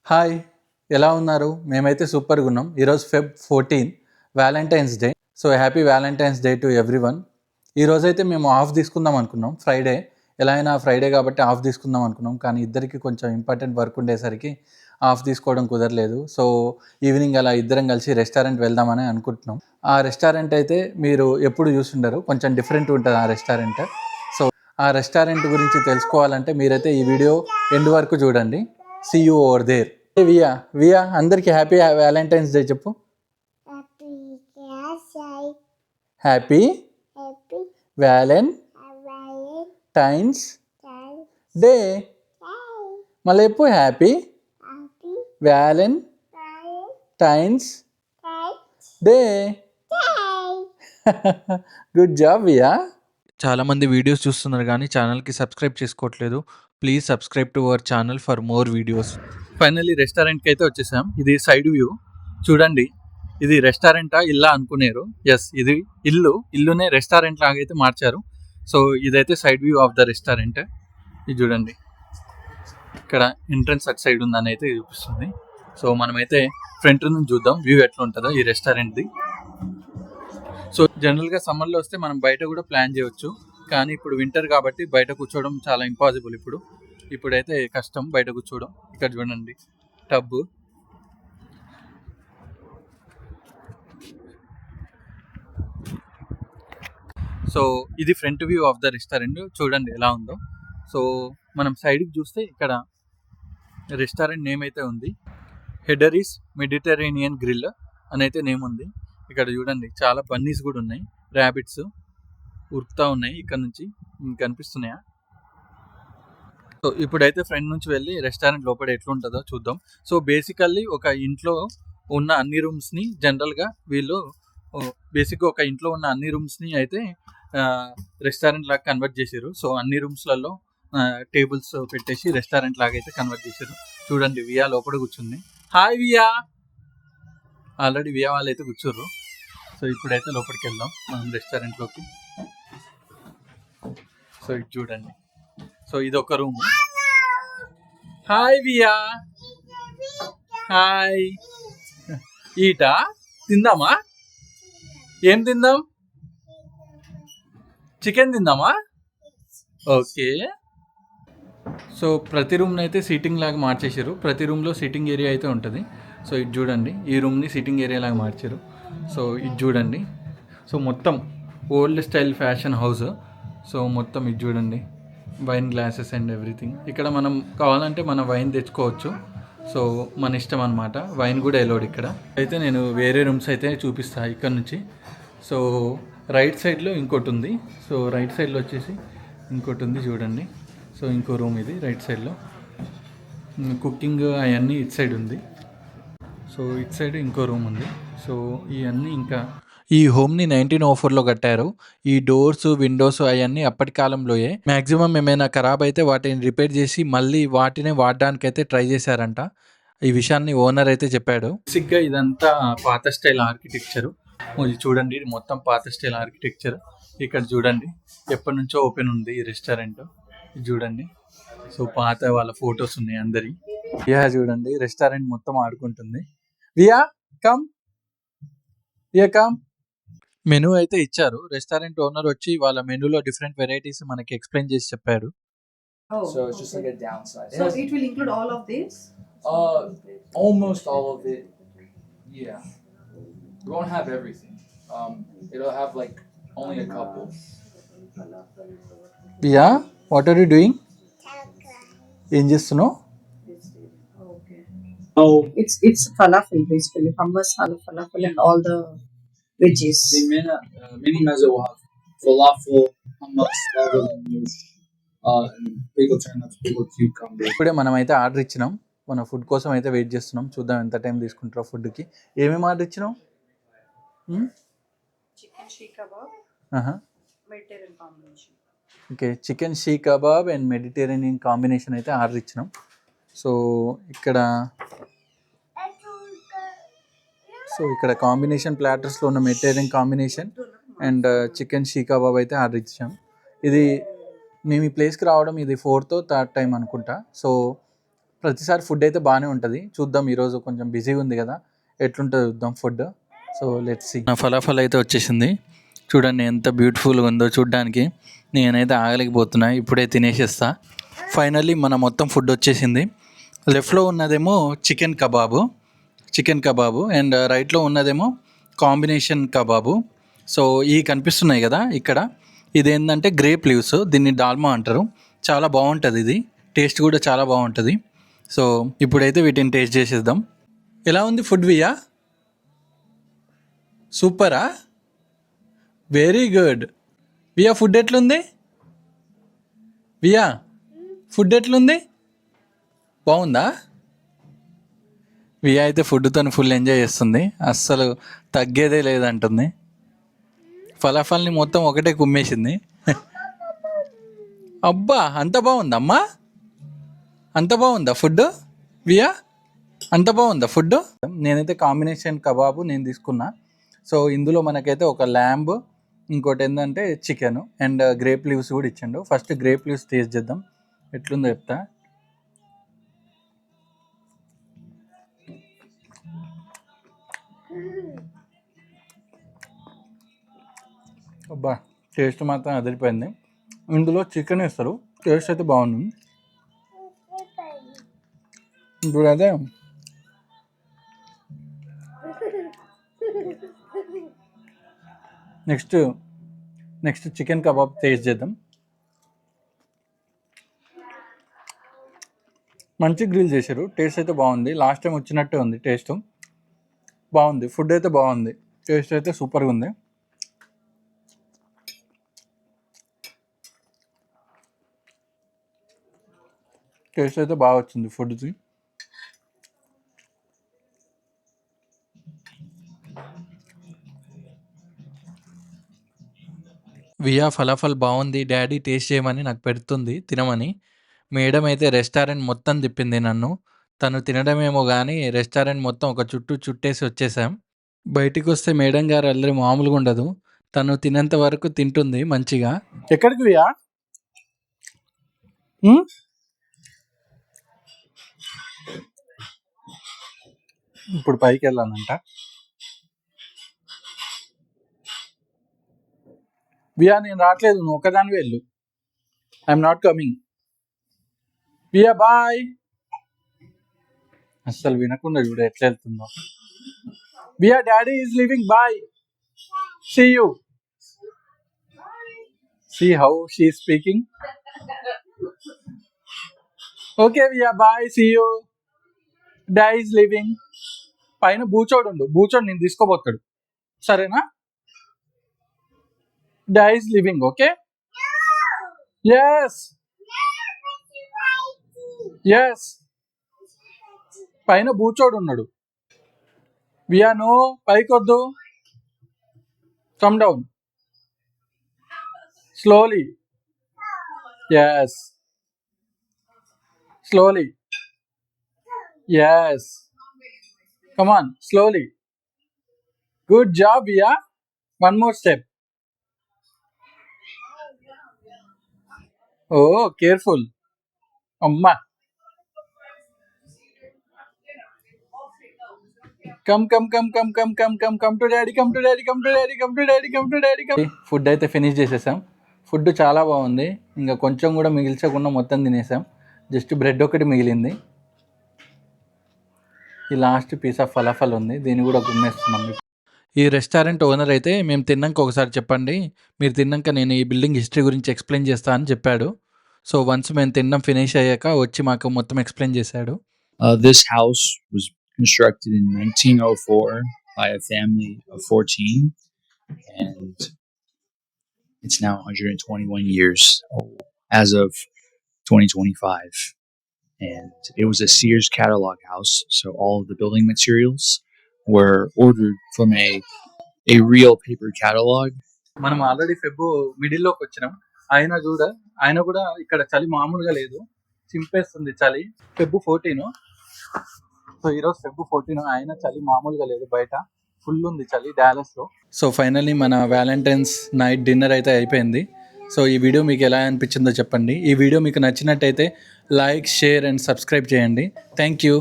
Hi! ఎలా ఉన్నారు? మేమైతే సూపర్‌గా ఉన్నాం. ఈరోజు Feb 14 Valentine's day. So, happy Valentine's day to everyone. ఈరోజైతే మేము ఆఫ్ తీసుకుందాం అనుకున్నాం. ఫ్రైడే ఎలా అయినా ఫ్రైడే కాబట్టి ఆఫ్ తీసుకుందాం అనుకున్నాం. కానీ ఇద్దరికి కొంచెం ఇంపార్టెంట్ వర్క్ ఉండేసరికి ఆఫ్ తీసుకోవడం కుదరలేదు. సో, ఈవినింగ్ అలా ఇద్దరం కలిసి రెస్టారెంట్ వెళ్దామని అనుకుంటున్నాం. ఆ రెస్టారెంట్ అయితే మీరు ఎప్పుడు చూసుండరు. కొంచెం డిఫరెంట్ ఉంటుంది ఆ రెస్టారెంట్. సో, ఆ రెస్టారెంట్ గురించి తెలుసుకోవాలంటే మీరైతే ఈ వీడియో ఎండ్ వరకు చూడండి. See you over there. Viya Viya అందరికి హ్యాపీ వ్యాలంటైన్స్ డే చెప్పు. Happy Valentine's Day. మళ్ళీ చెప్పు happy Valentine's Day. Good job Viya. చాలామంది వీడియోస్ చూస్తున్నారు కానీ ఛానల్కి సబ్స్క్రైబ్ చేసుకోవట్లేదు. Please subscribe to our channel for more videos. Finally రెస్టారెంట్కి అయితే వచ్చేసాం. ఇది సైడ్ వ్యూ చూడండి. ఇది రెస్టారెంటా ఇల్లా అనుకునేరు. ఎస్, ఇది ఇల్లునే రెస్టారెంట్ లాగైతే మార్చారు. సో ఇదైతే side view of the restaurant. ఇది చూడండి, ఇక్కడ ఎంట్రన్స్ అటు సైడ్ ఉందని అయితే చూపిస్తుంది. సో మనమైతే ఫ్రంట్ నుంచి చూద్దాం వ్యూ ఎట్లా ఉంటుందో ఈ రెస్టారెంట్ది. సో జనరల్గా సమ్మర్లో వస్తే మనం బయట కూడా ప్లాన్ చేయవచ్చు, కానీ ఇప్పుడు వింటర్ కాబట్టి బయట కూర్చోవడం చాలా ఇంపాసిబుల్. ఇప్పుడైతే కష్టం బయట కూర్చోవడం. ఇక్కడ చూడండి టబ్. సో ఇది front view of the restaurant. చూడండి ఎలా ఉందో. సో మనం సైడ్కి చూస్తే ఇక్కడ రెస్టారెంట్ నేమ్ అయితే ఉంది, హెడరీస్ మెడిటరేనియన్ గ్రిల్ అని అయితే నేమ్ ఉంది. ఇక్కడ చూడండి చాలా బన్నీస్ కూడా ఉన్నాయి, ర్యాబిట్స్ ఉరుకుతా ఉన్నాయి. ఇక్కడ నుంచి కనిపిస్తున్నాయా? సో ఇప్పుడైతే ఫ్రంట్ నుంచి వెళ్ళి రెస్టారెంట్ లోపల ఎట్లుంటుందో చూద్దాం. సో బేసికల్లీ ఒక ఇంట్లో ఉన్న అన్ని రూమ్స్ని జనరల్గా వీళ్ళు బేసిక్గా ఒక ఇంట్లో ఉన్న అన్ని రూమ్స్ని అయితే రెస్టారెంట్ లాగా కన్వర్ట్ చేశారు. సో అన్ని రూమ్స్లలో టేబుల్స్ పెట్టేసి రెస్టారెంట్ లాగా అయితే కన్వర్ట్ చేశారు. చూడండి వియా లోపల కూర్చుంది. Hi via. ఆల్రెడీ వియా వాళ్ళు అయితే కూర్చోర్రు. సో ఇప్పుడైతే లోపలికి వెళ్దాం మనం రెస్టారెంట్లోకి. సో ఇది చూడండి. సో ఇది ఒక room. Hi via. Hi. Eta తిందామా? ఏం తిందాం? చికెన్ తిందామా? ఓకే. సో ప్రతి రూమ్ని అయితే సీటింగ్ లాగా మార్చేసారు. ప్రతి రూమ్లో సీటింగ్ ఏరియా అయితే ఉంటుంది. సో ఇది చూడండి, ఈ రూమ్ని సీటింగ్ ఏరియా లాగా మార్చారు. సో ఇది చూడండి. సో మొత్తం old style fashion house. So మొత్తం ఇది చూడండి, వైన్ గ్లాసెస్ అండ్ ఎవ్రీథింగ్. ఇక్కడ మనం కావాలంటే మన వైన్ తెచ్చుకోవచ్చు. సో మన ఇష్టం అనమాట. వైన్ కూడా ఎలోడ్ ఇక్కడ. అయితే నేను వేరే రూమ్స్ అయితే చూపిస్తాను ఇక్కడ నుంచి. సో రైట్ సైడ్లో ఇంకోటి ఉంది. సో రైట్ సైడ్లో వచ్చేసి ఇంకోటి ఉంది చూడండి. సో ఇంకో రూమ్ ఇది రైట్ సైడ్లో. కుకింగ్ అవన్నీ ఇటు సైడ్ ఉంది. సో ఇటు సైడ్ ఇంకో రూమ్ ఉంది. సో ఇవన్నీ ఇంకా ఈ హోమ్ని 1904లో కట్టారు. ఈ డోర్స్ విండోస్ అవన్నీ అప్పటి కాలంలోయే. మ్యాక్సిమం ఏమైనా ఖరాబ్ అయితే వాటిని రిపేర్ చేసి మళ్ళీ వాటినే వాడడానికి అయితే ట్రై చేశారంట. ఈ విషయాన్ని ఓనర్ అయితే చెప్పాడు. బేసిక్గా ఇదంతా పాత స్టైల్ ఆర్కిటెక్చరు. ఇది చూడండి, ఇది మొత్తం పాత స్టైల్ ఆర్కిటెక్చర్. ఇక్కడ చూడండి ఎప్పటి నుంచో ఓపెన్ ఉంది ఈ రెస్టారెంట్. ఇది చూడండి. సో పాత వాళ్ళ ఫొటోస్ ఉన్నాయి అందరి. వియా చూడండి రెస్టారెంట్ మొత్తం ఆడుకుంటుంది. Via come, via come. Menu అయితే ఇచ్చారు. రెస్టారెంట్ ఓనర్ వచ్చి వాళ్ళ మెనూలో డిఫరెంట్ వెరైటీస్ మనకి ఎక్స్ప్లెయిన్ చేసి చెప్పాడు. So it's just like a downside. So it will include all of this? Almost all of it. Yeah. We won't have everything. It'll have like only a couple. Viya what are you doing? ఏం చేస్తున్నావు? Okay. Oh, It's falafel basically, hummus, falafel, and all the veggies. the mini mezzo will have falafel, hummus, and pickle turnips, pickle cucumber. ఇప్పుడే మనం అయితే order ఇచ్చినాం. మన food కోసం అయితే wait చేస్తున్నాం. చూద్దాం ఎంత టైం తీసుకుంటారో ఫుడ్కి. ఏమేమి ఆర్డర్ ఇచ్చినాం? Chicken sheikh kebab, Mediterranean combination. Okay, chicken shish kebab and Mediterranean combination అయితే ఆర్డర్ ఇచ్చినాం. సో ఇక్కడ కాంబినేషన్ ప్లాటర్స్లో ఉన్న Mediterranean combination and chicken shish kebab అయితే ఆర్డర్ ఇచ్చాం. ఇది మేము ఈ ప్లేస్కి రావడం ఇది 4th or 3rd టైం అనుకుంటా. సో ప్రతిసారి ఫుడ్ అయితే బాగానే ఉంటుంది. చూద్దాం, ఈరోజు కొంచెం బిజీగా ఉంది కదా, ఎట్లుంటుందో చూద్దాం ఫుడ్. So let's see. నా ఫలాఫల్ అయితే వచ్చేసింది. చూడండి ఎంత బ్యూటిఫుల్గా ఉందో చూడ్డానికి. నేనైతే ఆగలేకపోతున్నా, ఇప్పుడే తినేసేస్తా. ఫైనల్లీ మన మొత్తం ఫుడ్ వచ్చేసింది. లెఫ్ట్లో ఉన్నదేమో చికెన్ కబాబు అండ్ రైట్లో ఉన్నదేమో కాంబినేషన్ కబాబు. సో ఈ కనిపిస్తున్నాయి కదా ఇక్కడ, ఇదేంటంటే గ్రేప్ లీవ్స్, దీన్ని డాల్మా అంటారు. చాలా బాగుంటుంది, ఇది టేస్ట్ కూడా చాలా బాగుంటుంది. సో ఇప్పుడైతే వీటిని టేస్ట్ చేసేద్దాం. ఎలా ఉంది ఫుడ్ వియా? సూపరా, వెరీ గుడ్. వియా ఫుడ్ ఎట్లుంది? వియా ఫుడ్ ఎట్లుంది? బాగుందా? వియా అయితే ఫుడ్తో ఫుల్ ఎంజాయ్ చేస్తుంది, అస్సలు తగ్గేదే లేదంటుంది. ఫలాఫల్ని మొత్తం ఒకటే కుమ్మేసింది. అబ్బా అంత బాగుందమ్మా, అంత బాగుందా ఫుడ్ వియా? అంత బాగుందా ఫుడ్? నేనైతే కాంబినేషన్ కబాబు నేను తీసుకున్నా. సో ఇందులో మనకైతే ఒక ల్యాంబ్, ఇంకోటి ఏంటంటే చికెన్ అండ్ గ్రేప్ లీవ్స్ కూడా ఇచ్చిండు. ఫస్ట్ గ్రేప్ లీవ్స్ టేస్ట్ చేద్దాం ఎట్లుందో చెప్తా. అబ్బా టేస్ట్ మాత్రం అదిరిపోయింది. ఇందులో చికెన్ వేస్తారు, టేస్ట్ అయితే బాగుంది. ఇప్పుడైతే నెక్స్ట్ చికెన్ కబాబ్ టేస్ట్ చేద్దాం. మంచి గ్రిల్ చేశారు, టేస్ట్ అయితే బాగుంది. లాస్ట్ టైం వచ్చినట్టే ఉంది టేస్ట్, బాగుంది. ఫుడ్ అయితే బాగుంది, టేస్ట్ అయితే సూపర్గా ఉంది. టేస్ట్ అయితే బాగా వచ్చింది ఫుడ్ది. వియా ఫలాఫల్ బాగుంది డాడీ టేస్ట్ చేయమని నాకు పెడుతుంది తినమని. మేడం అయితే రెస్టారెంట్ మొత్తం తిప్పింది నన్ను. తను తినడమేమో కానీ రెస్టారెంట్ మొత్తం ఒక చుట్టేసి వచ్చేసాం. బయటికి వస్తే మేడం గారు అల్లరి మామూలుగా ఉండదు. తను తినేంత వరకు తింటుంది మంచిగా. ఎక్కడికి వియా? ఇప్పుడు పైకి వెళ్ళానంట. వియా నేను రావట్లేదు, నువ్వు ఒకదాని వెళ్ళు. I'm not coming. Viya bye. అస్సలు వినకుండా చూడు ఎట్లా వెళ్తుందో. Viya daddy is leaving, bye, see you. See how she is speaking. Okay Viya bye, see you. Daddy is leaving. పైన బూచోడు నేను తీసుకోబోతాడు, సరేనా? Daddy is leaving, okay? Yes yes, పైన బూచోడు ఉన్నాడు. వియా నో, పైకి వద్దు, come down slowly. Yes slowly, yes come on slowly. Good job Viya, one more step. Oh careful అమ్మా. కమ్ టు డాడీ, ఫుడ్ అయితే ఫినిష్ చేసేసాం. ఫుడ్ చాలా బాగుంది, ఇంకా కొంచెం కూడా మిగిల్చకుండా మొత్తం తినేసాం. జస్ట్ బ్రెడ్ ఒకటి మిగిలింది. ఈ లాస్ట్ పీస్ ఆఫ్ ఫలాఫల్ ఉంది, దీన్ని కూడా గుమ్మేస్తున్నాం. ఈ రెస్టారెంట్ ఓనర్ అయితే మేము తిన్నాక ఒకసారి చెప్పండి, మీరు తిన్నాక నేను ఈ బిల్డింగ్ హిస్టరీ గురించి ఎక్స్ప్లెయిన్ చేస్తా అని చెప్పాడు. సో వన్స్ మేము తినడం ఫినిష్ అయ్యాక వచ్చి మాకు మొత్తం ఎక్స్ప్లెయిన్ చేశాడు. This house was constructed in 1904 by a family of 14, and it's now 121 years old as of 2025. And it was a Sears catalog house, so all of the building materials were ordered from a real paper catalog. మనం already Feb మిడిల్లోకి వచ్చినాం. ఆయన కూడా ఇక్కడ చలి మామూలుగా లేదు, చింపేస్తుంది చలి. Feb 14, so ఈరోజు ఫెబ్ 14, ఆయన చలి మామూలుగా లేదు, బయట ఫుల్ ఉంది చలి డాలస్లో. సో ఫైనల్లీ మన వ్యాలంటైన్స్ నైట్ డిన్నర్ అయితే అయిపోయింది. సో ఈ వీడియో మీకు ఎలా అనిపించిందో చెప్పండి. ఈ వీడియో మీకు నచ్చినట్టయితే లైక్, షేర్ అండ్ సబ్స్క్రైబ్ చేయండి. Thank you.